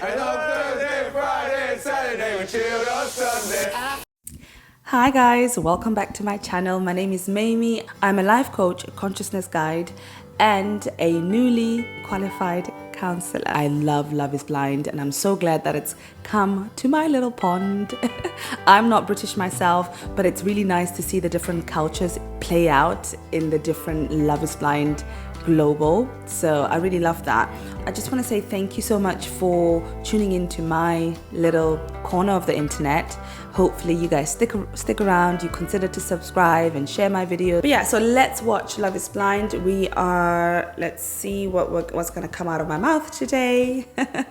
And on Thursday, Friday, Saturday, we chilled on Sunday. Hi guys, welcome back to my channel. My name is Mamie. I'm a life coach, a consciousness guide, and a newly qualified counselor. I love Love is Blind, and I'm so glad that it's come to my little pond. I'm not British myself, but it's really nice to see the different cultures play out in the different Love is Blind global. So I really love that. I just want to say thank you so much for tuning into my little corner of the internet. Hopefully you guys stick around, you consider to subscribe and share my video. But yeah, so let's watch Love is Blind. Let's see what's gonna come out of my mouth today. I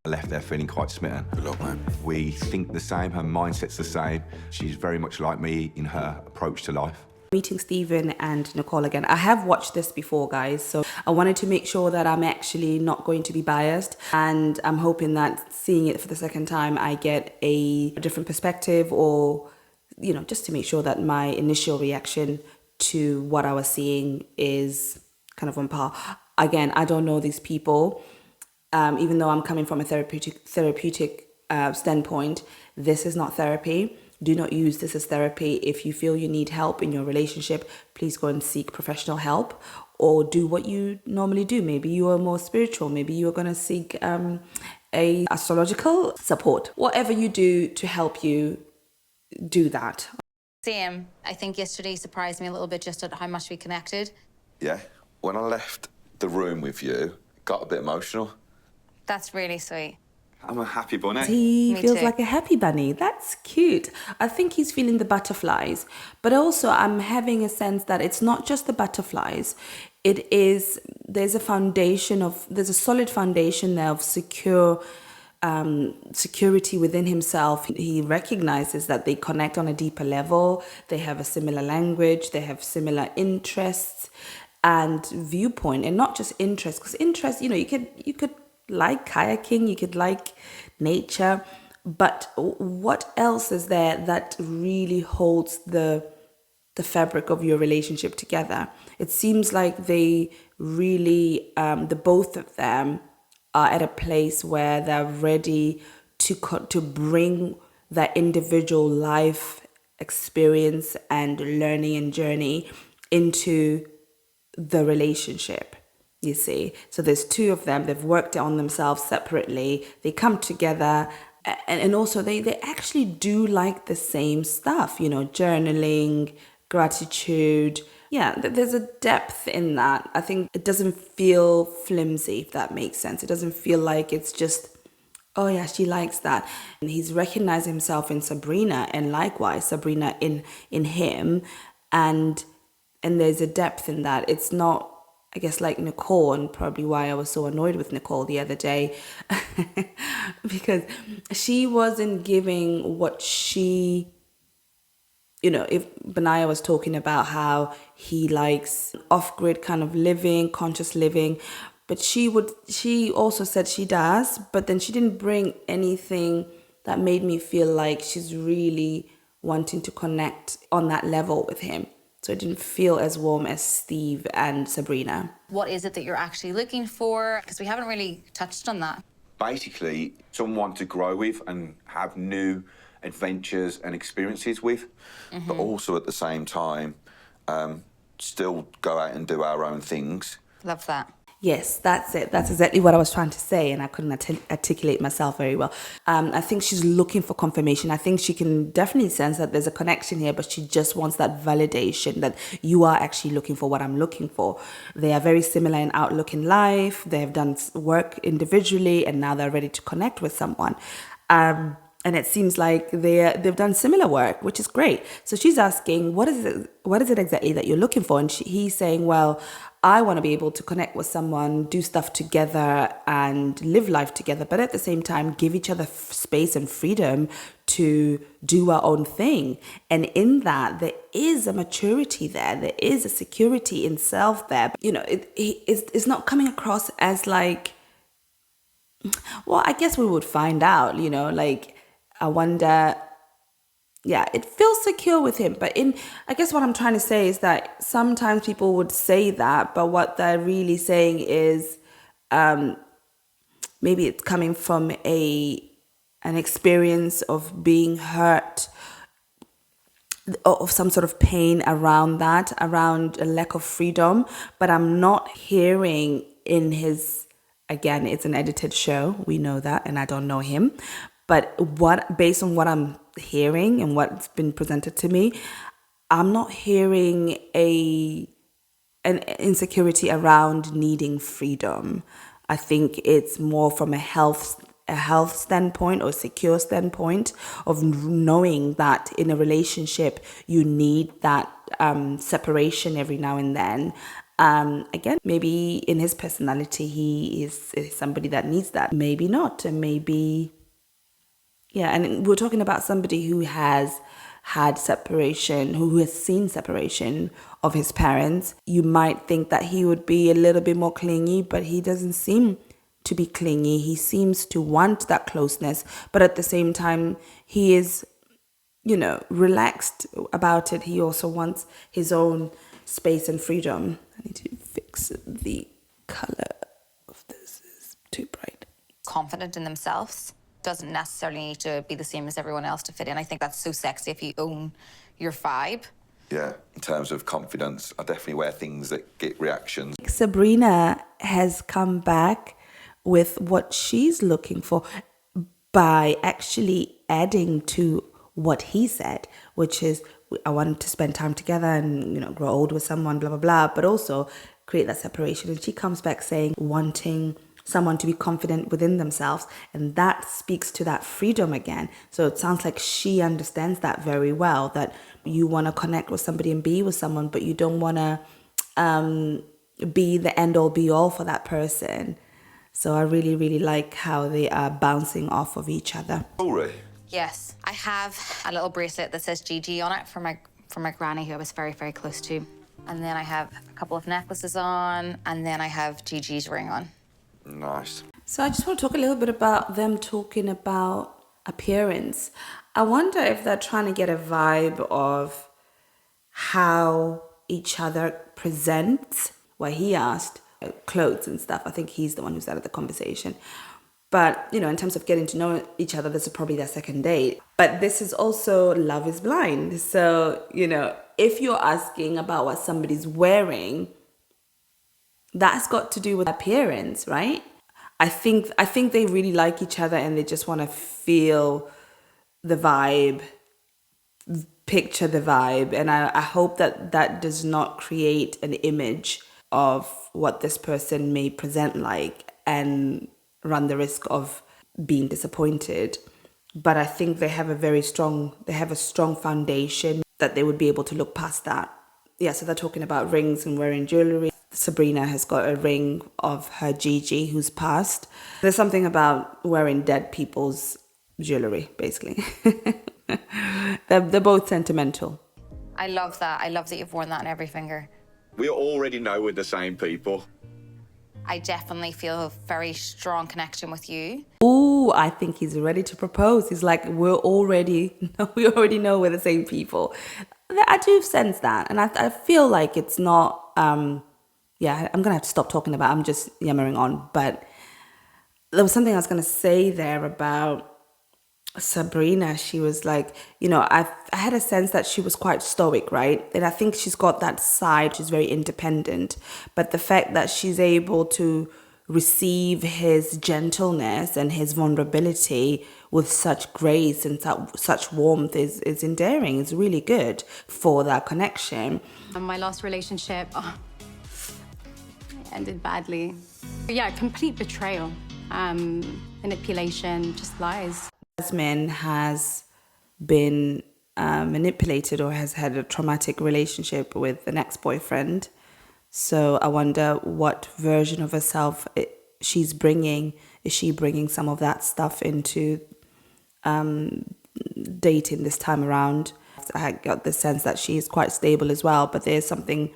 left there feeling quite smitten. Good luck, man. We think the same, her mindset's the same. She's very much like me in her approach to life. Meeting Stephen and Nicole again. I have watched this before, guys, so I wanted to make sure that I'm actually not going to be biased, and I'm hoping that seeing it for the second time I get a different perspective, or just to make sure that my initial reaction to what I was seeing is kind of on par. Again, I don't know these people, even though I'm coming from a therapeutic standpoint. This is not therapy. Do not use this as therapy. If you feel you need help in your relationship, please go and seek professional help, or do what you normally do. Maybe you are more spiritual. Maybe you are going to seek a astrological support. Whatever you do to help you, do that. Same. I think yesterday surprised me a little bit just at how much we connected. Yeah, when I left the room with you, it got a bit emotional. That's really sweet. I'm a happy bunny. He Me feels too. like a happy bunny. That's cute. I think he's feeling the butterflies, but also I'm having a sense that it's not just the butterflies. There's a solid foundation there of security within himself. He recognizes that they connect on a deeper level. They have a similar language. They have similar interests and viewpoint, and not just interest, because interest, you could like kayaking, you could like nature, but what else is there that really holds the fabric of your relationship together? It seems like they really, the both of them are at a place where they're ready to bring that individual life experience and learning and journey into the relationship. You see, so there's two of them. They've worked on themselves separately. They come together, and also they actually do like the same stuff. Journaling, gratitude. Yeah, there's a depth in that. I think it doesn't feel flimsy, if that makes sense. It doesn't feel like it's just, oh yeah, she likes that. And he's recognized himself in Sabrina, and likewise Sabrina in him, and there's a depth in that. It's not, I guess, like Nicole, and probably why I was so annoyed with Nicole the other day, because she wasn't giving what she, if Benaya was talking about how he likes off-grid kind of living, conscious living, but she also said she does, but then she didn't bring anything that made me feel like she's really wanting to connect on that level with him. So it didn't feel as warm as Steve and Sabrina. What is it that you're actually looking for? Because we haven't really touched on that. Basically, someone to grow with and have new adventures and experiences with, but also at the same time, still go out and do our own things. Love that. Yes, that's it. That's exactly what I was trying to say, and I couldn't articulate myself very well. I think she's looking for confirmation. I think she can definitely sense that there's a connection here, but she just wants that validation that you are actually looking for what I'm looking for. They are very similar in outlook in life. They have done work individually, and now they're ready to connect with someone. And it seems like they've done similar work, which is great. So she's asking, what is it exactly that you're looking for? And he's saying, well, I want to be able to connect with someone, do stuff together and live life together, but at the same time, give each other space and freedom to do our own thing. And in that, there is a maturity there. There is a security in self there. It's not coming across as like, well, I guess we would find out, I wonder, yeah, it feels secure with him. But I guess what I'm trying to say is that sometimes people would say that, but what they're really saying is, maybe it's coming from an experience of being hurt, of some sort of pain around that, around a lack of freedom. But I'm not hearing in his, again, it's an edited show, we know that, and I don't know him. But based on what I'm hearing and what's been presented to me, I'm not hearing an insecurity around needing freedom. I think it's more from a health standpoint or secure standpoint of knowing that in a relationship you need that separation every now and then. Again, maybe in his personality he is somebody that needs that. Maybe not, and maybe, yeah. And we're talking about somebody who has had separation, who has seen separation of his parents. You might think that he would be a little bit more clingy, but he doesn't seem to be clingy. He seems to want that closeness, but at the same time, he is, relaxed about it. He also wants his own space and freedom. I need to fix the color of this. It's too bright. Confident in themselves doesn't necessarily need to be the same as everyone else to fit in. I think that's so sexy if you own your vibe. Yeah, in terms of confidence, I definitely wear things that get reactions. Sabrina has come back with what she's looking for by actually adding to what he said, which is, I want to spend time together and, grow old with someone, blah, blah, blah, but also create that separation. And she comes back saying wanting someone to be confident within themselves. And that speaks to that freedom again. So it sounds like she understands that very well, that you want to connect with somebody and be with someone, but you don't want to be the end all be all for that person. So I really, really like how they are bouncing off of each other. Jewelry. Yes, I have a little bracelet that says GG on it from my granny, who I was very, very close to. And then I have a couple of necklaces on, and then I have GG's ring on. Nice. So I just want to talk a little bit about them talking about appearance. I wonder if they're trying to get a vibe of how each other presents. Well, he asked clothes and stuff. I think he's the one who started the conversation. But, in terms of getting to know each other, this is probably their second date. But this is also Love is Blind. So, if you're asking about what somebody's wearing, that's got to do with appearance, right? I think they really like each other and they just want to feel the vibe, picture the vibe. And I hope that does not create an image of what this person may present like and run the risk of being disappointed. But I think they have a strong foundation that they would be able to look past that. Yeah, so they're talking about rings and wearing jewelry. Sabrina has got a ring of her Gigi, who's passed. There's something about wearing dead people's jewelry, basically. They're both sentimental. I love that. I love that you've worn that on every finger. We already know we're the same people. I definitely feel a very strong connection with you. Ooh, I think he's ready to propose. He's like, we already know we're the same people. I do sense that. And I feel like it's not, I'm going to have to stop talking about it. I'm just yammering on. But there was something I was going to say there about Sabrina. She was like, I had a sense that she was quite stoic, right? And I think she's got that side. She's very independent. But the fact that she's able to receive his gentleness and his vulnerability with such grace and such warmth is endearing. It's really good for that connection. My last relationship ended badly. Yeah, complete betrayal, manipulation, just lies. Jasmine has been manipulated or has had a traumatic relationship with an ex-boyfriend. So I wonder what version of herself she's bringing. Is she bringing some of that stuff into dating this time around? I got the sense that she is quite stable as well, but there's something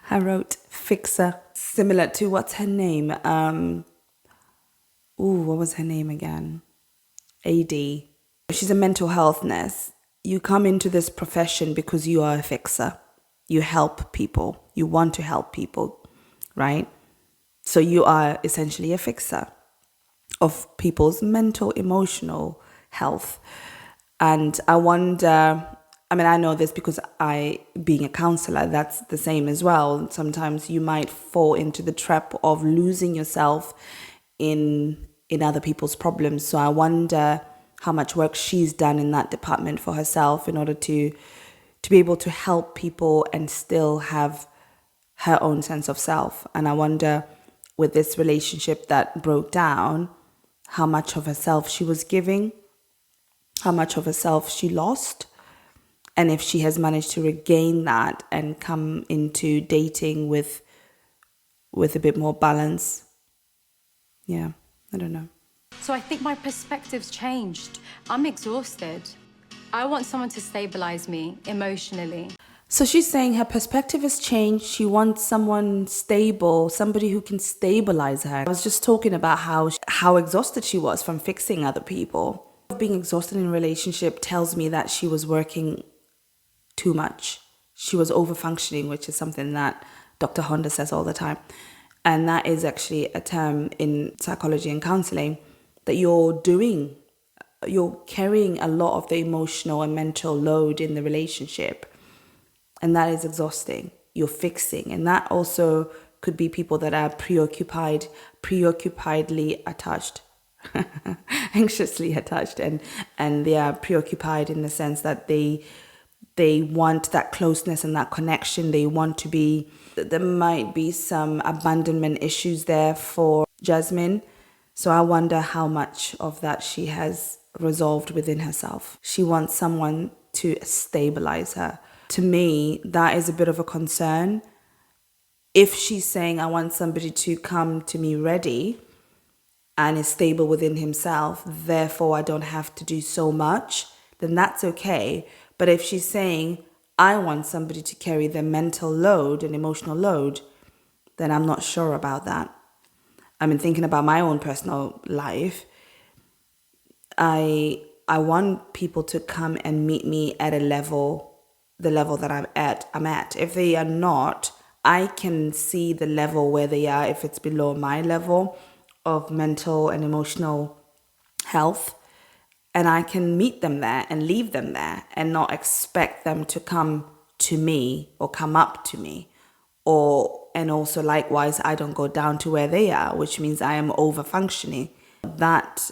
I wrote, fixer, similar to, what's her name? What was her name again? AD. She's a mental health nurse. You come into this profession because you are a fixer. You help people. You want to help people, right? So you are essentially a fixer. of people's mental, emotional health. And I wonder, I mean, I know this because being a counselor, that's the same as well. Sometimes you might fall into the trap of losing yourself in other people's problems. So I wonder how much work she's done in that department for herself in order to be able to help people and still have her own sense of self. And I wonder, with this relationship that broke down, how much of herself she was giving, how much of herself she lost, and if she has managed to regain that and come into dating with a bit more balance. Yeah, I don't know. So I think my perspective's changed. I'm exhausted. I want someone to stabilize me emotionally. So she's saying her perspective has changed. She wants someone stable, somebody who can stabilize her. I was just talking about how exhausted she was from fixing other people. Being exhausted in a relationship tells me that she was working too much. She was overfunctioning, which is something that Dr. Honda says all the time. And that is actually a term in psychology and counseling, that you're carrying a lot of the emotional and mental load in the relationship. And that is exhausting. You're fixing. And that also could be people that are preoccupiedly attached, anxiously attached. And they are preoccupied in the sense that they want that closeness and that connection. They want to be, there might be some abandonment issues there for Jasmine. So I wonder how much of that she has resolved within herself. She wants someone to stabilize her. To me, that is a bit of a concern. If she's saying, I want somebody to come to me ready and is stable within himself, therefore I don't have to do so much, then that's okay. But if she's saying, I want somebody to carry the mental load and emotional load, then I'm not sure about that. I mean, thinking about my own personal life, I want people to come and meet me at the level that I'm at. If they are not, I can see the level where they are if it's below my level of mental and emotional health. And I can meet them there and leave them there and not expect them to come to me or come up to me. And also likewise, I don't go down to where they are, which means I am over functioning. That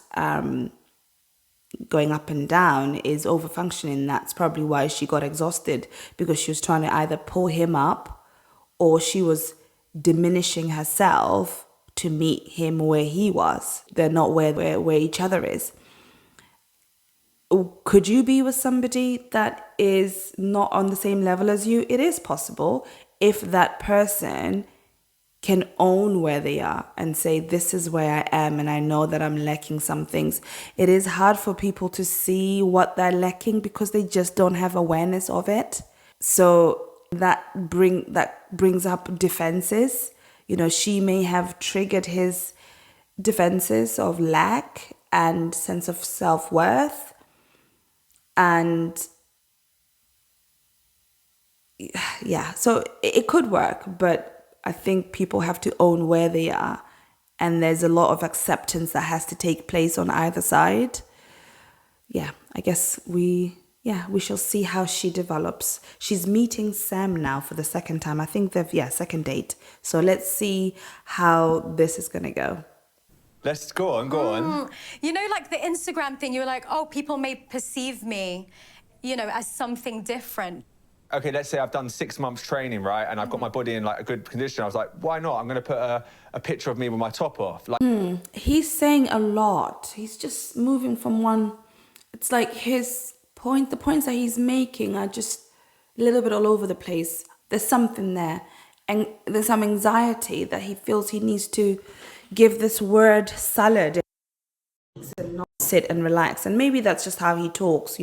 going up and down is over functioning. That's probably why she got exhausted, because she was trying to either pull him up or she was diminishing herself to meet him where he was. They're not where each other is. Could you be with somebody that is not on the same level as you? It is possible, if that person can own where they are and say, this is where I am and I know that I'm lacking some things. It is hard for people to see what they're lacking because they just don't have awareness of it. So that brings up defenses. You know, she may have triggered his defenses of lack and sense of self-worth. And yeah, so it could work, but I think people have to own where they are. And there's a lot of acceptance that has to take place on either side. Yeah, I guess we shall see how she develops. She's meeting Sam now for the second time. I think second date. So let's see how this is going to go. Let's go on. You know, like the Instagram thing, you're like, oh, people may perceive me, as something different. Okay, let's say I've done 6 months training, right? And I've got my body in like a good condition. I was like, why not? I'm going to put a picture of me with my top off. Like, He's saying a lot. He's just moving from one. It's like the points that he's making are just a little bit all over the place. There's something there. And there's some anxiety that he feels he needs to give this word salad and not sit and relax. And maybe that's just how he talks,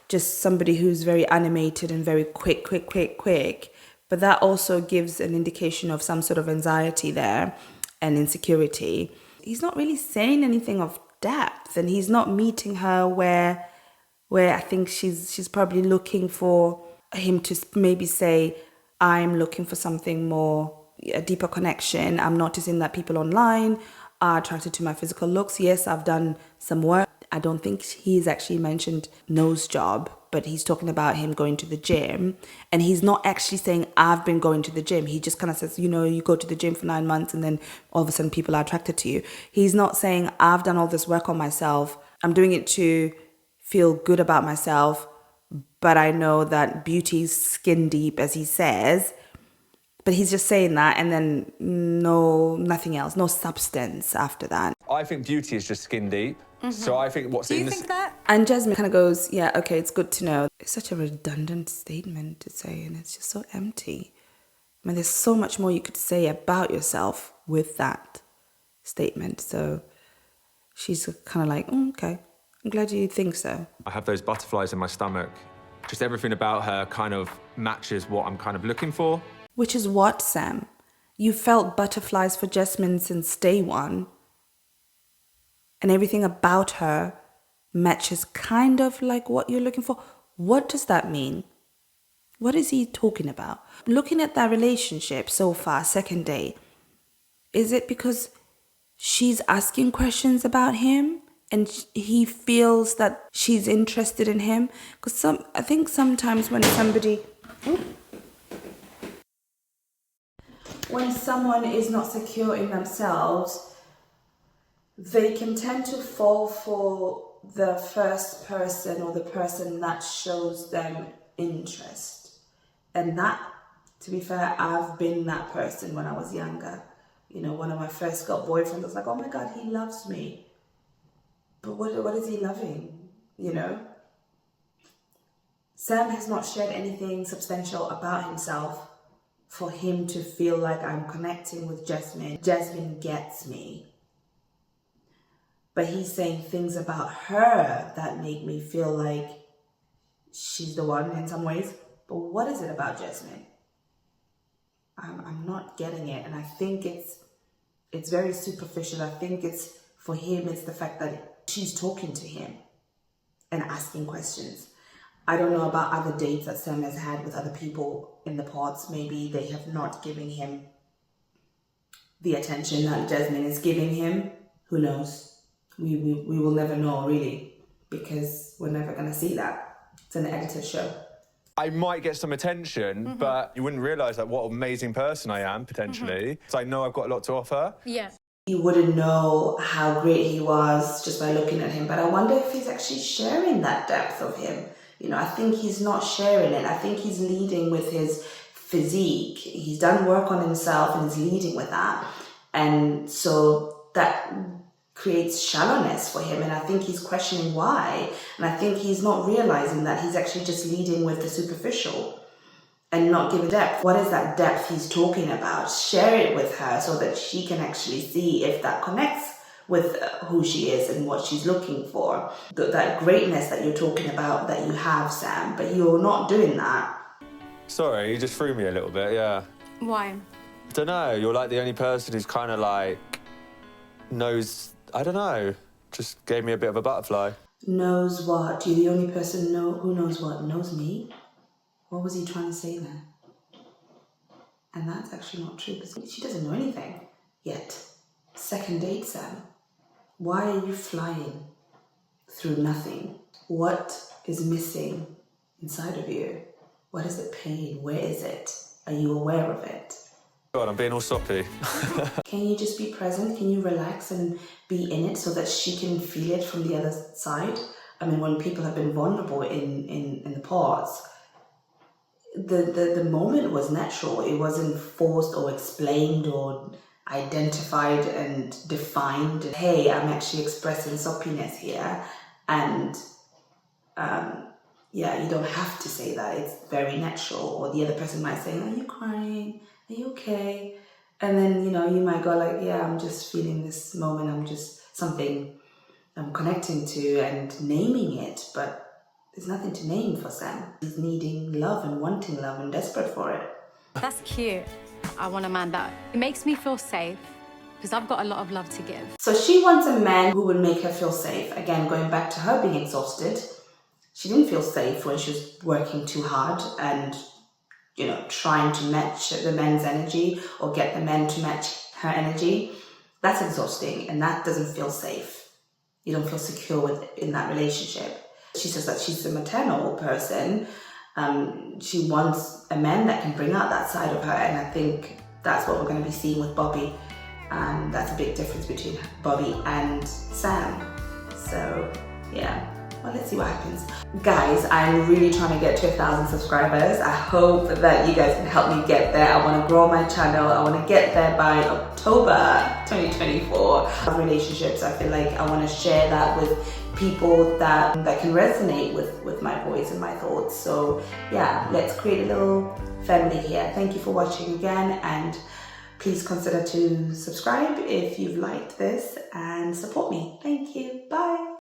just somebody who's very animated and very quick. But that also gives an indication of some sort of anxiety there and insecurity. He's not really saying anything of depth, and he's not meeting her where I think she's probably looking for him to maybe say, I'm looking for something more, a deeper connection. I'm noticing that people online are attracted to my physical looks. Yes, I've done some work. I don't think he's actually mentioned nose job, but he's talking about him going to the gym. And he's not actually saying, I've been going to the gym. He just kind of says, you know, you go to the gym for 9 months and then all of a sudden people are attracted to you. He's not saying, I've done all this work on myself. I'm doing it to feel good about myself. But I know that beauty's skin deep, as he says. But he's just saying that, and then nothing else, no substance after that. I think beauty is just skin deep. So I think what's Do in you think that? And Jasmine kind of goes, yeah, okay, it's good to know. It's such a redundant statement to say, and it's just so empty. I mean, there's so much more you could say about yourself with that statement. So she's kind of like, okay, I'm glad you think so. I have those butterflies in my stomach. Just everything about her kind of matches what I'm kind of looking for. Which is what, Sam? You felt butterflies for Jasmine since day one. And everything about her matches kind of like what you're looking for. What does that mean? What is he talking about? Looking at that relationship so far, second day, is it because she's asking questions about him and he feels that she's interested in him? Because I think sometimes when someone is not secure in themselves, they can tend to fall for the first person or the person that shows them interest. And that, to be fair, I've been that person when I was younger. You know, one of my first got boyfriends was like, oh my God, he loves me. But what is he loving, you know? Sam has not shared anything substantial about himself for him to feel like I'm connecting with Jasmine. Jasmine gets me. But he's saying things about her that make me feel like she's the one in some ways. But what is it about Jasmine? I'm not getting it. And I think it's very superficial. I think it's, for him, it's the fact that she's talking to him and asking questions. I don't know about other dates that Sam has had with other people in the pods. Maybe they have not given him the attention that Jasmine is giving him. Who knows? We will never know, really, because we're never going to see that. It's an edited show. I might get some attention, but you wouldn't realise like, what an amazing person I am, potentially. So I know I've got a lot to offer. Yeah. You wouldn't know how great he was just by looking at him, but I wonder if he's actually sharing that depth of him. You know, I think he's not sharing it. I think he's leading with his physique. He's done work on himself and he's leading with that. And so that creates shallowness for him, and I think he's questioning why. And I think he's not realizing that he's actually just leading with the superficial and not giving depth. What is that depth he's talking about? Share it with her so that she can actually see if that connects with who she is and what she's looking for. That greatness that you're talking about that you have, Sam, but you're not doing that. Sorry, you just threw me a little bit, yeah. Why? I don't know, you're like the only person who's kind of like knows, I don't know, just gave me a bit of a butterfly. Knows what? You're the only person who knows what? Knows me? What was he trying to say there? And that's actually not true, because she doesn't know anything yet. Second date, Sam. Why are you flying through nothing? What is missing inside of you? What is the pain? Where is it? Are you aware of it? God, I'm being all soppy. Can you just be present? Can you relax and be in it so that she can feel it from the other side? I mean, when people have been vulnerable in the pause, the moment was natural. It wasn't forced or explained or identified and defined. Hey, I'm actually expressing soppiness here. And yeah, you don't have to say that. It's very natural. Or the other person might say, are you crying? Are you okay? And then, you know, you might go like, yeah, I'm just feeling this moment. I'm just something I'm connecting to and naming it. But there's nothing to name for Sam. He's needing love and wanting love and desperate for it. That's cute. I want a man that makes me feel safe, because I've got a lot of love to give. So she wants a man who would make her feel safe. Again, going back to her being exhausted. She didn't feel safe when she was working too hard and, trying to match the men's energy or get the men to match her energy. that's exhausting and that doesn't feel safe. You don't feel secure in that relationship. She says that she's a maternal person. She wants a man that can bring out that side of her, and I think that's what we're going to be seeing with Bobby. That's a big difference between Bobby and Sam. So yeah, well, let's see what happens. Guys, I'm really trying to get to 1,000 subscribers. I hope that you guys can help me get there. I want to grow my channel. I want to get there by October 2024. Relationships, I feel like I want to share that with people that can resonate with my voice and my thoughts. So yeah, let's create a little family here. Thank you for watching again, and please consider to subscribe if you've liked this and support me. Thank you. Bye.